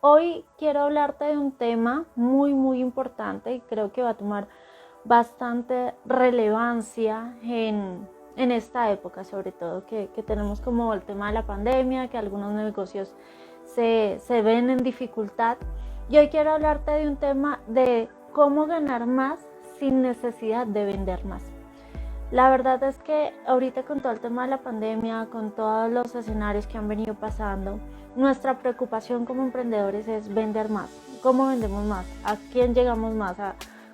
Hoy quiero hablarte de un tema muy importante y creo que va a tomar bastante relevancia en esta época, sobre todo que tenemos como el tema de la pandemia, que algunos negocios se ven en dificultad. Y hoy quiero hablarte de un tema de cómo ganar más sin necesidad de vender más. La verdad es que ahorita con todo el tema de la pandemia, con todos los escenarios que han venido pasando, nuestra preocupación como emprendedores es vender más. ¿Cómo vendemos más? ¿A quién llegamos más?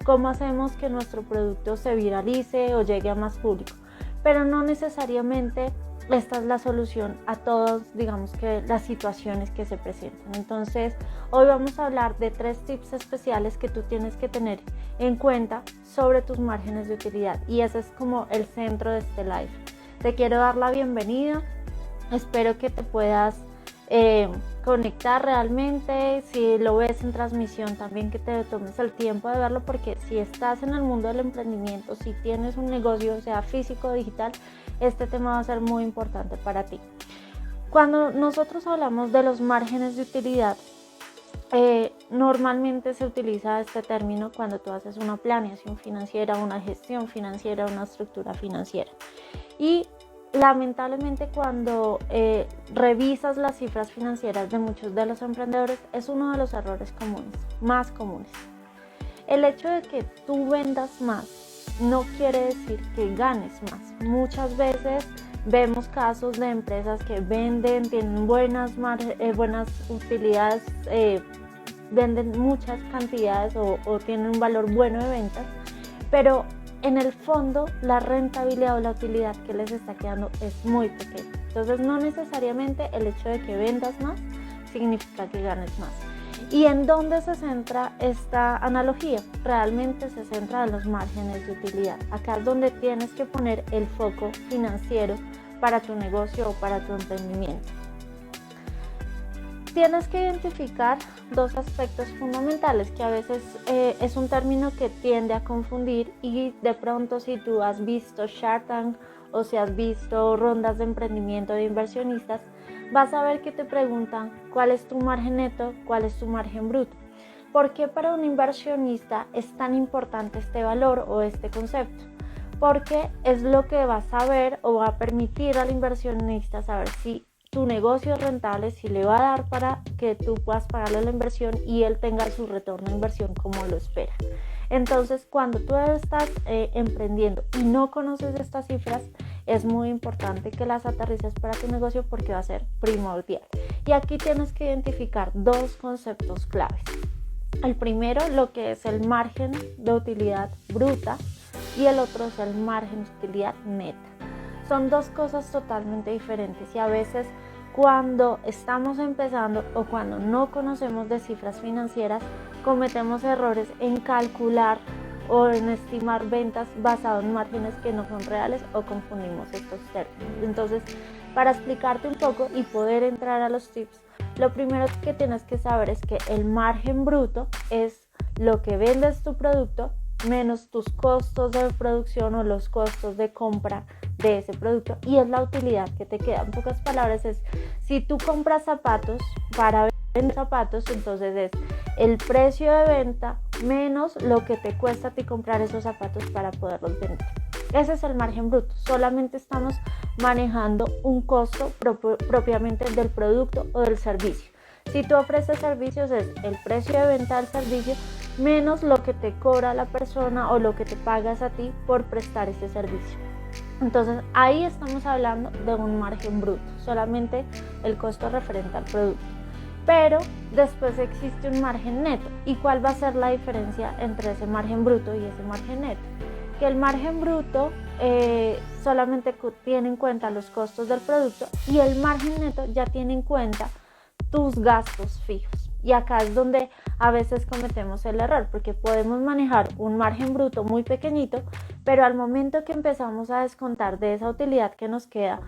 ¿Cómo hacemos que nuestro producto se viralice o llegue a más público? Pero no necesariamente esta es la solución a todas, digamos que las situaciones que se presentan. Entonces, hoy vamos a hablar de 3 tips especiales que tú tienes que tener en cuenta sobre tus márgenes de utilidad. Y ese es como el centro de este live. Te quiero dar la bienvenida. Espero que te puedas conectar realmente. Si lo ves en transmisión, también que te tomes el tiempo de verlo, porque si estás en el mundo del emprendimiento, si tienes un negocio, sea físico o digital, este tema va a ser muy importante para ti. Cuando nosotros hablamos de los márgenes de utilidad, normalmente se utiliza este término cuando tú haces una planeación financiera, una gestión financiera, una estructura financiera. Y lamentablemente cuando revisas las cifras financieras de muchos de los emprendedores, es uno de los errores más comunes. El hecho de que tú vendas más no quiere decir que ganes más. Muchas veces vemos casos de empresas que venden, tienen buenas utilidades, venden muchas cantidades o tienen un valor bueno de ventas, pero en el fondo la rentabilidad o la utilidad que les está quedando es muy pequeña. Entonces no necesariamente el hecho de que vendas más significa que ganes más. ¿Y en dónde se centra esta analogía? Realmente se centra en los márgenes de utilidad. Acá es donde tienes que poner el foco financiero para tu negocio o para tu emprendimiento. Tienes que identificar 2 aspectos fundamentales que a veces es un término que tiende a confundir, y de pronto si tú has visto Shark Tank o si has visto rondas de emprendimiento de inversionistas, vas a ver que te preguntan cuál es tu margen neto, cuál es tu margen bruto. ¿Por qué para un inversionista es tan importante este valor o este concepto? Porque es lo que va a saber o va a permitir al inversionista saber si tu negocio es rentable, si le va a dar para que tú puedas pagarle la inversión y él tenga su retorno de inversión como lo espera. Entonces, cuando tú estás emprendiendo y no conoces estas cifras, es muy importante que las aterrices para tu negocio porque va a ser primordial. Y aquí tienes que identificar 2 conceptos claves. El primero, lo que es el margen de utilidad bruta, y el otro es el margen de utilidad neta. Son 2 cosas totalmente diferentes, y a veces cuando estamos empezando o cuando no conocemos de cifras financieras, cometemos errores en calcular o en estimar ventas basado en márgenes que no son reales, o confundimos estos términos. Entonces, para explicarte un poco y poder entrar a los tips, lo primero que tienes que saber es que el margen bruto es lo que vendes tu producto menos tus costos de producción o los costos de compra de ese producto, y es la utilidad que te queda. En pocas palabras es, si tú compras zapatos para vender zapatos, entonces es el precio de venta menos lo que te cuesta a ti comprar esos zapatos para poderlos vender. Ese es el margen bruto. Solamente estamos manejando un costo propiamente del producto o del servicio. Si tú ofreces servicios, es el precio de venta del servicio menos lo que te cobra la persona o lo que te pagas a ti por prestar ese servicio. Entonces ahí estamos hablando de un margen bruto, solamente el costo referente al producto. Pero después existe un margen neto. ¿Y cuál va a ser la diferencia entre ese margen bruto y ese margen neto? Que el margen bruto solamente tiene en cuenta los costos del producto, y el margen neto ya tiene en cuenta tus gastos fijos. Y acá es donde a veces cometemos el error, porque podemos manejar un margen bruto muy pequeñito, pero al momento que empezamos a descontar de esa utilidad que nos queda,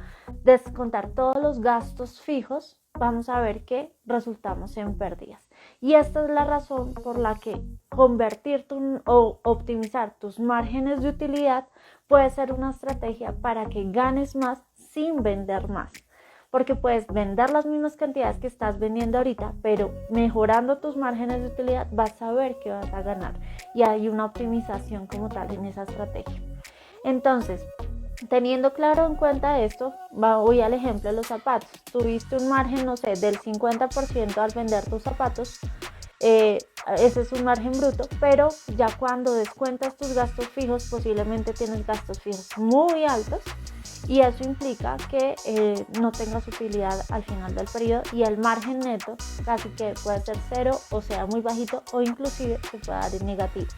descontar todos los gastos fijos, vamos a ver que resultamos en pérdidas. Y esta es la razón por la que convertir o optimizar tus márgenes de utilidad puede ser una estrategia para que ganes más sin vender más. porque puedes vender las mismas cantidades que estás vendiendo ahorita, pero mejorando tus márgenes de utilidad vas a ver que vas a ganar, y hay una optimización como tal en esa estrategia. Entonces, teniendo claro en cuenta esto, voy al ejemplo de los zapatos. Tuviste un margen, no sé, del 50% al vender tus zapatos. Ese es un margen bruto, pero ya cuando descuentas tus gastos fijos, posiblemente tienes gastos fijos muy altos, y eso implica que no tengas utilidad al final del periodo, y el margen neto casi que puede ser cero, o sea muy bajito, o inclusive se puede dar en negativo.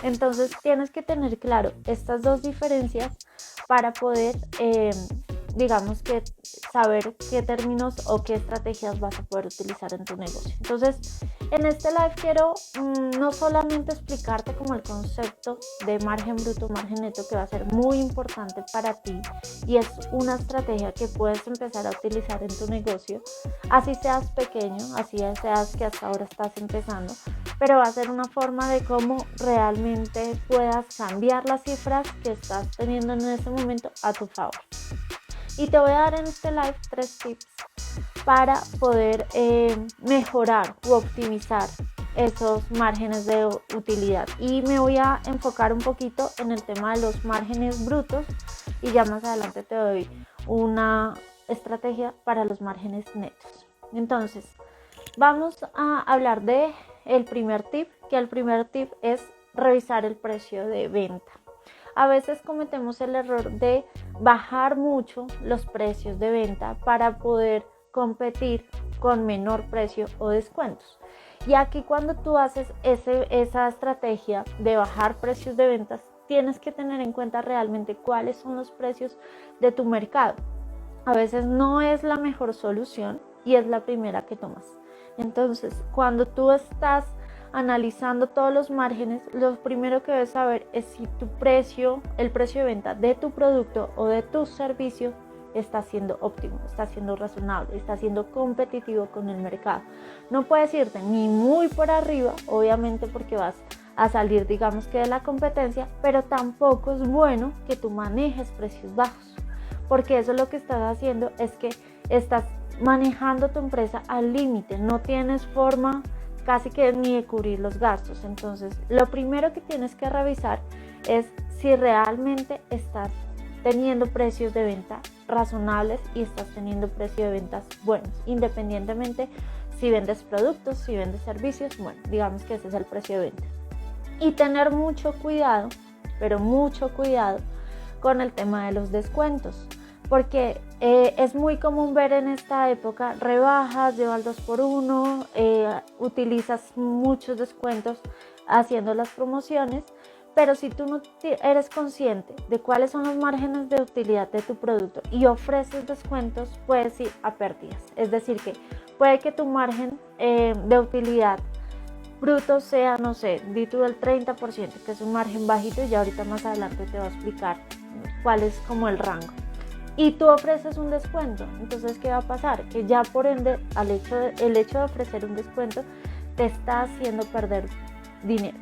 Entonces tienes que tener claro estas dos diferencias para poder digamos que saber qué términos o qué estrategias vas a poder utilizar en tu negocio. Entonces, en este live quiero no solamente explicarte como el concepto de margen bruto, margen neto, que va a ser muy importante para ti, y es una estrategia que puedes empezar a utilizar en tu negocio, así seas pequeño, así seas que hasta ahora estás empezando, pero va a ser una forma de cómo realmente puedas cambiar las cifras que estás teniendo en ese momento a tu favor. Y te voy a dar en este live 3 tips para poder mejorar u optimizar esos márgenes de utilidad. Y me voy a enfocar un poquito en el tema de los márgenes brutos, y ya más adelante te doy una estrategia para los márgenes netos. Entonces, vamos a hablar de el primer tip, que el primer tip es revisar el precio de venta. A veces cometemos el error de bajar mucho los precios de venta para poder competir con menor precio o descuentos. Y aquí, cuando tú haces esa estrategia de bajar precios de ventas, tienes que tener en cuenta realmente cuáles son los precios de tu mercado. A veces no es la mejor solución y es la primera que tomas. Entonces, cuando tú estás analizando todos los márgenes, lo primero que debes saber es si el precio de venta de tu producto o de tu servicio está siendo óptimo, está siendo razonable, está siendo competitivo con el mercado. No puedes irte ni muy por arriba, obviamente, porque vas a salir, digamos que de la competencia, pero tampoco es bueno que tú manejes precios bajos, porque eso lo que estás haciendo es que estás manejando tu empresa al límite, no tienes forma casi que ni de cubrir los gastos. Entonces, lo primero que tienes que revisar es si realmente estás teniendo precios de venta razonables y estás teniendo precios de ventas buenos, independientemente si vendes productos, si vendes servicios. Bueno, digamos que ese es el precio de venta. Y tener mucho cuidado, pero mucho cuidado con el tema de los descuentos, porque es muy común ver en esta época rebajas, lleva el 2x1, utilizas muchos descuentos haciendo las promociones, pero si tú no eres consciente de cuáles son los márgenes de utilidad de tu producto y ofreces descuentos, puedes ir a pérdidas. Es decir, que puede que tu margen de utilidad bruto sea, no sé, di tú del 30%, que es un margen bajito, y ya ahorita más adelante te voy a explicar cuál es como el rango. Y tú ofreces un descuento, entonces ¿qué va a pasar? Que ya por ende, el hecho de ofrecer un descuento te está haciendo perder dinero.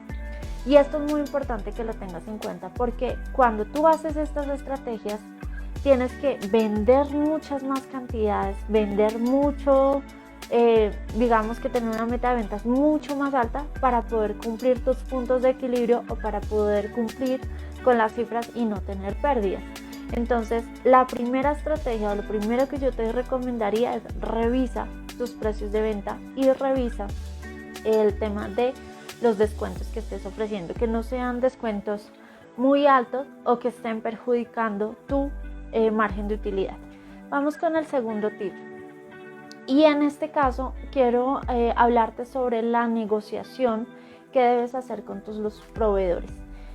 Y esto es muy importante que lo tengas en cuenta, porque cuando tú haces estas estrategias, tienes que vender muchas más cantidades, vender mucho, digamos que tener una meta de ventas mucho más alta para poder cumplir tus puntos de equilibrio, o para poder cumplir con las cifras y no tener pérdidas. Entonces, la primera estrategia, o lo primero que yo te recomendaría, es revisa tus precios de venta y revisa el tema de los descuentos que estés ofreciendo, que no sean descuentos muy altos o que estén perjudicando tu margen de utilidad. Vamos con el segundo tip, y en este caso quiero hablarte sobre la negociación que debes hacer con los proveedores.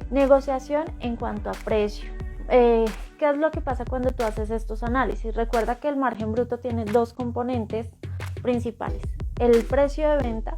Negociación en cuanto a precio. ¿Qué es lo que pasa cuando tú haces estos análisis? Recuerda que el margen bruto tiene 2 componentes principales: el precio de venta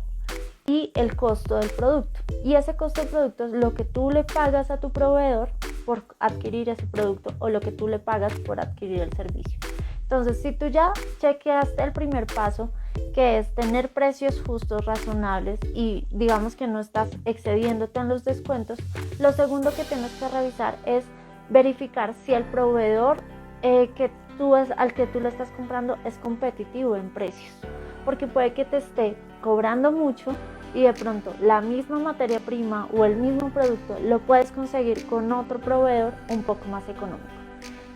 y el costo del producto. Y ese costo del producto es lo que tú le pagas a tu proveedor por adquirir ese producto, o lo que tú le pagas por adquirir el servicio. Entonces, si tú ya chequeaste el primer paso, que es tener precios justos, razonables, y digamos que no estás excediéndote en los descuentos, lo segundo que tienes que revisar es verificar si el proveedor que al que tú le estás comprando es competitivo en precios, porque puede que te esté cobrando mucho y de pronto la misma materia prima o el mismo producto lo puedes conseguir con otro proveedor un poco más económico.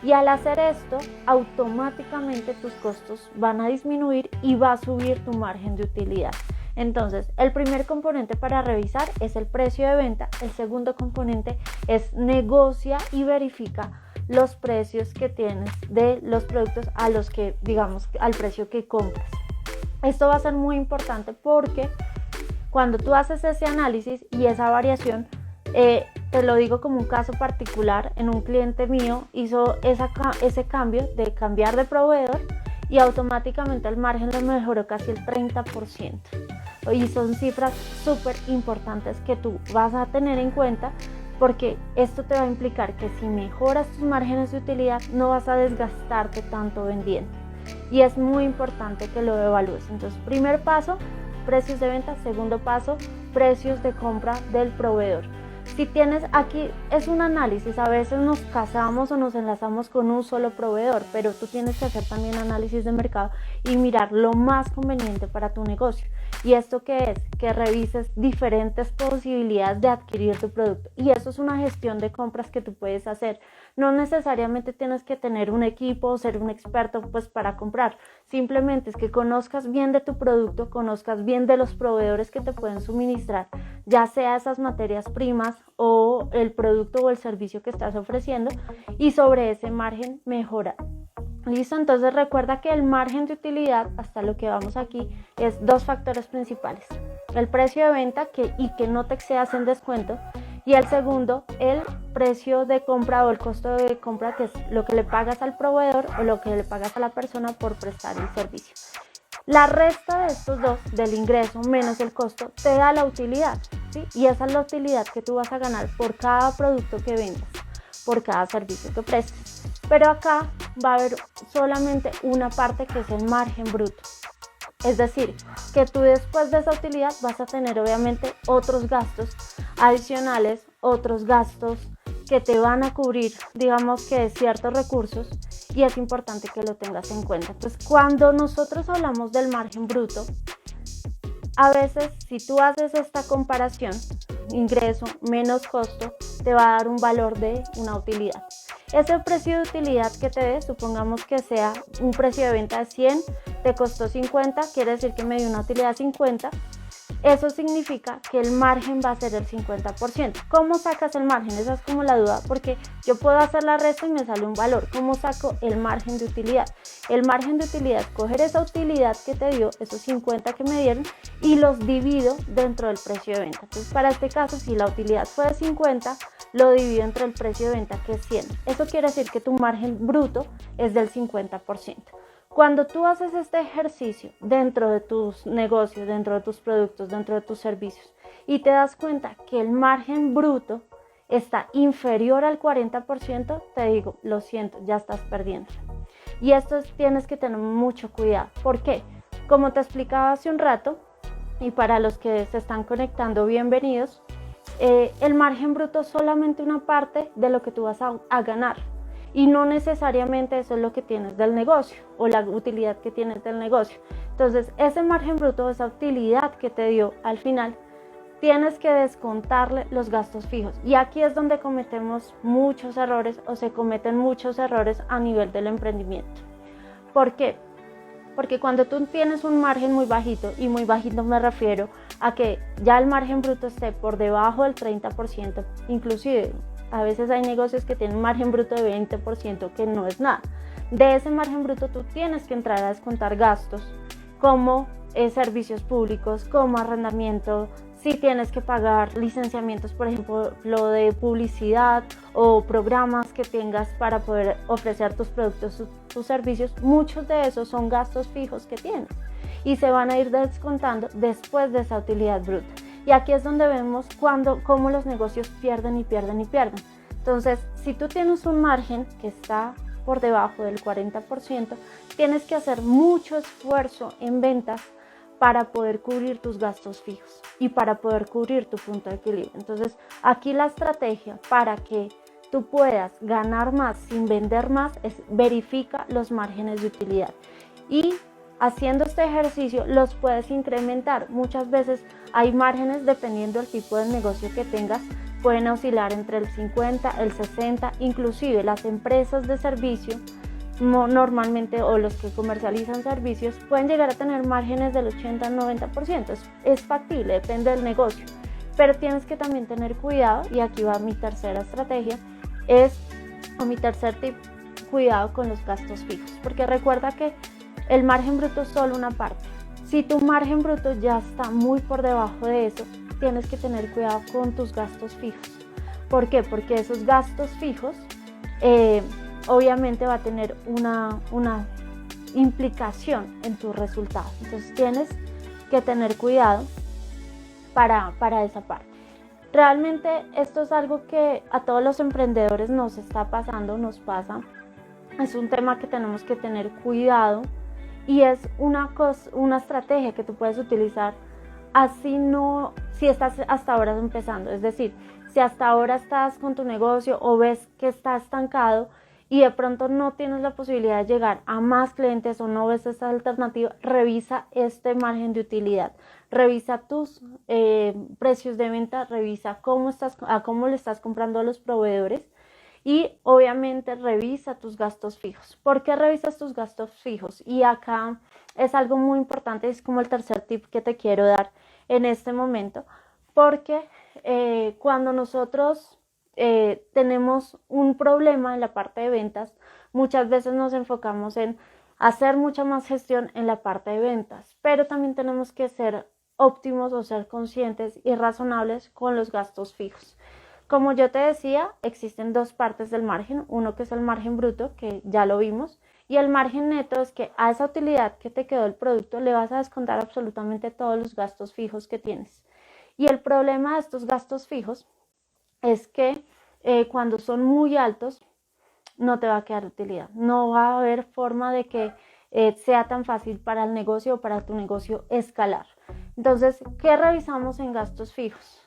Y al hacer esto, automáticamente tus costos van a disminuir y va a subir tu margen de utilidad. Entonces, el primer componente para revisar es el precio de venta. El segundo componente es negocia y verifica los precios que tienes de los productos a los que, digamos, al precio que compras. Esto va a ser muy importante porque cuando tú haces ese análisis y esa variación, te lo digo como un caso particular, en un cliente mío hizo ese cambio de cambiar de proveedor y automáticamente el margen le mejoró casi el 30%. Y son cifras súper importantes que tú vas a tener en cuenta, porque esto te va a implicar que si mejoras tus márgenes de utilidad no vas a desgastarte tanto vendiendo. Y es muy importante que lo evalúes. Entonces, primer paso, precios de venta. Segundo paso, precios de compra del proveedor. Si tienes aquí, es un análisis, a veces nos casamos o nos enlazamos con un solo proveedor, pero tú tienes que hacer también análisis de mercado y mirar lo más conveniente para tu negocio. ¿Y esto qué es? Que revises diferentes posibilidades de adquirir tu producto. Y eso es una gestión de compras que tú puedes hacer. No necesariamente tienes que tener un equipo o ser un experto pues para comprar. Simplemente es que conozcas bien de tu producto, conozcas bien de los proveedores que te pueden suministrar, ya sea esas materias primas o el producto o el servicio que estás ofreciendo, y sobre ese margen mejora. ¿Listo? Entonces recuerda que el margen de utilidad, hasta lo que vamos aquí, es dos factores principales. El precio de venta y que no te excedas en descuento. Y el segundo, el precio de compra o el costo de compra, que es lo que le pagas al proveedor o lo que le pagas a la persona por prestar el servicio. La resta de estos dos, del ingreso menos el costo, te da la utilidad, ¿sí? Y esa es la utilidad que tú vas a ganar por cada producto que vendas, por cada servicio que prestes. Pero acá va a haber solamente una parte, que es el margen bruto. Es decir, que tú después de esa utilidad vas a tener obviamente otros gastos adicionales, otros gastos que te van a cubrir, digamos que ciertos recursos, y es importante que lo tengas en cuenta. Entonces, cuando nosotros hablamos del margen bruto, a veces si tú haces esta comparación, ingreso menos costo, te va a dar un valor de una utilidad. Ese precio de utilidad que te dé, supongamos que sea un precio de venta de 100, te costó 50, quiere decir que me dio una utilidad de 50. Eso significa que el margen va a ser el 50%. ¿Cómo sacas el margen? Esa es como la duda, porque yo puedo hacer la resta y me sale un valor. ¿Cómo saco el margen de utilidad? El margen de utilidad es coger esa utilidad que te dio, esos 50 que me dieron, y los divido dentro del precio de venta. Entonces, para este caso, si la utilidad fue de 50, lo divido entre el precio de venta, que es 100. Eso quiere decir que tu margen bruto es del 50%. Cuando tú haces este ejercicio dentro de tus negocios, dentro de tus productos, dentro de tus servicios, y te das cuenta que el margen bruto está inferior al 40%, te digo, lo siento, ya estás perdiendo. Y esto tienes que tener mucho cuidado. ¿Por qué? Como te explicaba hace un rato, y para los que se están conectando, bienvenidos, el margen bruto es solamente una parte de lo que tú vas a ganar. Y no necesariamente eso es lo que tienes del negocio o la utilidad que tienes del negocio. Entonces, ese margen bruto, esa utilidad que te dio al final, tienes que descontarle los gastos fijos. Y aquí es donde cometemos muchos errores, o se cometen muchos errores a nivel del emprendimiento. ¿Por qué? Porque cuando tú tienes un margen muy bajito, y muy bajito me refiero a que ya el margen bruto esté por debajo del 30%, inclusive a veces hay negocios que tienen margen bruto de 20%, que no es nada. De ese margen bruto tú tienes que entrar a descontar gastos como servicios públicos, como arrendamiento, si tienes que pagar licenciamientos, por ejemplo, lo de publicidad o programas que tengas para poder ofrecer tus productos, tus servicios, muchos de esos son gastos fijos que tienes y se van a ir descontando después de esa utilidad bruta. Y aquí es donde vemos cómo los negocios pierden y pierden y pierden. Entonces, si tú tienes un margen que está por debajo del 40%, tienes que hacer mucho esfuerzo en ventas para poder cubrir tus gastos fijos y para poder cubrir tu punto de equilibrio. Entonces, aquí la estrategia para que tú puedas ganar más sin vender más es verifica los márgenes de utilidad. Y haciendo este ejercicio los puedes incrementar. Muchas veces hay márgenes, dependiendo del tipo de negocio que tengas, pueden oscilar entre el 50, el 60, inclusive las empresas de servicio normalmente, o los que comercializan servicios, pueden llegar a tener márgenes del 80 al 90%. Es factible, depende del negocio, pero tienes que también tener cuidado, y aquí va mi tercera estrategia, mi tercer tip: cuidado con los gastos fijos, porque recuerda que el margen bruto es solo una parte. Si tu margen bruto ya está muy por debajo de eso, tienes que tener cuidado con tus gastos fijos. ¿Por qué? Porque esos gastos fijos obviamente va a tener una implicación en tus resultados. Entonces tienes que tener cuidado para esa parte. Realmente esto es algo que a todos los emprendedores nos está pasando, nos pasa. Es un tema que tenemos que tener cuidado, y es una estrategia que tú puedes utilizar si estás hasta ahora empezando. Es decir, si hasta ahora estás con tu negocio o ves que está estancado y de pronto no tienes la posibilidad de llegar a más clientes o no ves esta alternativa, revisa este margen de utilidad, revisa tus precios de venta, revisa cómo le estás comprando a los proveedores, y obviamente revisa tus gastos fijos. ¿Por qué revisas tus gastos fijos? Y acá es algo muy importante, es como el tercer tip que te quiero dar en este momento, porque cuando nosotros tenemos un problema en la parte de ventas, muchas veces nos enfocamos en hacer mucha más gestión en la parte de ventas, pero también tenemos que ser óptimos o ser conscientes y razonables con los gastos fijos. Como yo te decía, existen dos partes del margen: uno que es el margen bruto, que ya lo vimos, y el margen neto es que a esa utilidad que te quedó el producto le vas a descontar absolutamente todos los gastos fijos que tienes. Y el problema de estos gastos fijos es que cuando son muy altos no te va a quedar utilidad, no va a haber forma de que sea tan fácil para el negocio o para tu negocio escalar. Entonces, ¿qué revisamos en gastos fijos?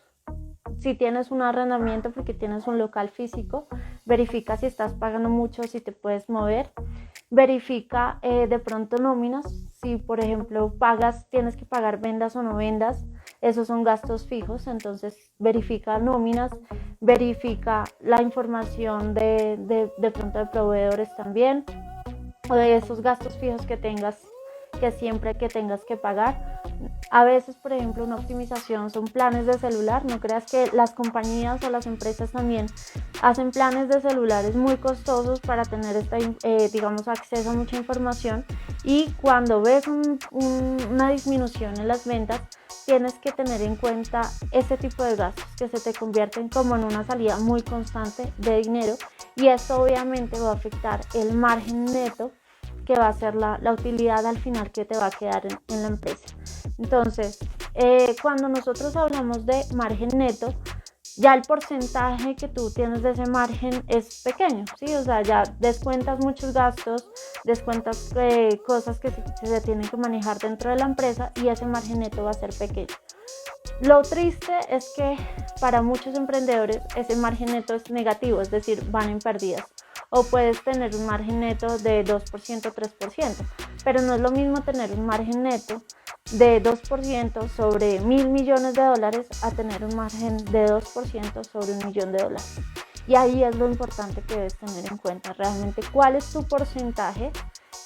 Si tienes un arrendamiento porque tienes un local físico, verifica si estás pagando mucho, si te puedes mover. Verifica de pronto nóminas, si por ejemplo tienes que pagar vendas o no vendas, esos son gastos fijos. Entonces verifica nóminas, verifica la información de pronto de proveedores también, o de esos gastos fijos que tengas, que siempre que tengas que pagar. A veces, por ejemplo, una optimización son planes de celular. No creas que las compañías o las empresas también hacen planes de celulares muy costosos para tener acceso a mucha información, y cuando ves una disminución en las ventas, tienes que tener en cuenta ese tipo de gastos que se te convierten como en una salida muy constante de dinero, y esto obviamente va a afectar el margen neto, que va a ser la utilidad al final que te va a quedar en la empresa. Entonces, cuando nosotros hablamos de margen neto, ya el porcentaje que tú tienes de ese margen es pequeño, ¿sí? O sea, ya descuentas muchos gastos, descuentas cosas que se tienen que manejar dentro de la empresa, y ese margen neto va a ser pequeño. Lo triste es que para muchos emprendedores ese margen neto es negativo, es decir, van en pérdidas. O puedes tener un margen neto de 2%, 3%, pero no es lo mismo tener un margen neto de 2% sobre $1.000 millones a tener un margen de 2% sobre $1 millón. Y ahí es lo importante que debes tener en cuenta, realmente cuál es tu porcentaje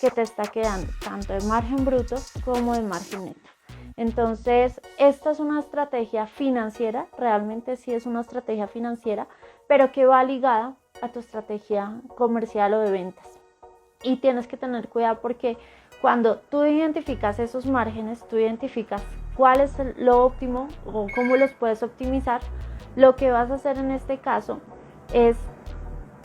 que te está quedando, tanto de margen bruto como de margen neto. Entonces, esta es una estrategia financiera, realmente sí es una estrategia financiera, pero que va ligada a tu estrategia comercial o de ventas. Y tienes que tener cuidado, porque cuando tú identificas esos márgenes, tú identificas cuál es lo óptimo o cómo los puedes optimizar, lo que vas a hacer en este caso es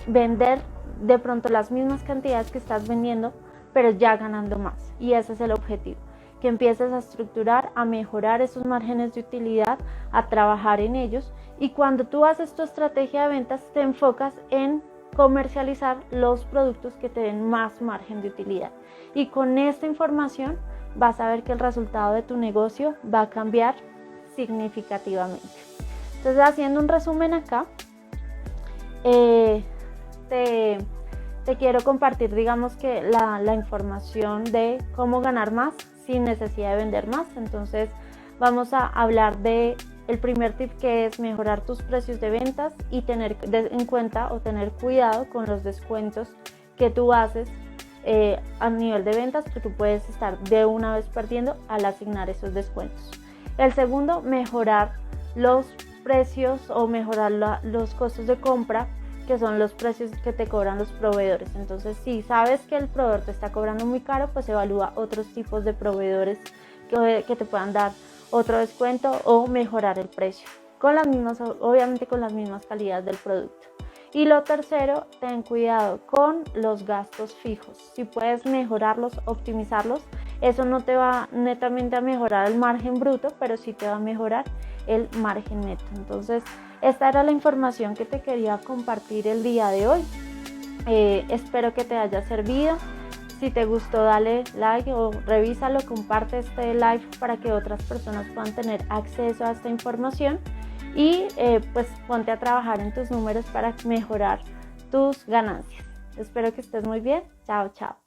vender de pronto las mismas cantidades que estás vendiendo, pero ya ganando más. Y ese es el objetivo, que empieces a estructurar, a mejorar esos márgenes de utilidad, a trabajar en ellos. Y cuando tú haces tu estrategia de ventas, te enfocas en comercializar los productos que te den más margen de utilidad. Y con esta información vas a ver que el resultado de tu negocio va a cambiar significativamente. Entonces, haciendo un resumen acá, eh, te, te quiero compartir, digamos que la información de cómo ganar más sin necesidad de vender más. Entonces vamos a hablar de el primer tip, que es mejorar tus precios de ventas y tener en cuenta o tener cuidado con los descuentos que tú haces a nivel de ventas, que tú puedes estar de una vez perdiendo al asignar esos descuentos. El segundo, mejorar los precios o mejorar los costos de compra, que son los precios que te cobran los proveedores. Entonces, si sabes que el proveedor te está cobrando muy caro, pues evalúa otros tipos de proveedores que te puedan dar otro descuento o mejorar el precio, con las mismas, obviamente con las mismas calidades del producto. Y lo tercero, ten cuidado con los gastos fijos. Si puedes mejorarlos, optimizarlos, eso no te va netamente a mejorar el margen bruto, pero sí te va a mejorar el margen neto. Entonces, esta era la información que te quería compartir el día de hoy. Espero que te haya servido. Si te gustó, dale like o revísalo, comparte este live para que otras personas puedan tener acceso a esta información y pues ponte a trabajar en tus números para mejorar tus ganancias. Espero que estés muy bien. Chao, chao.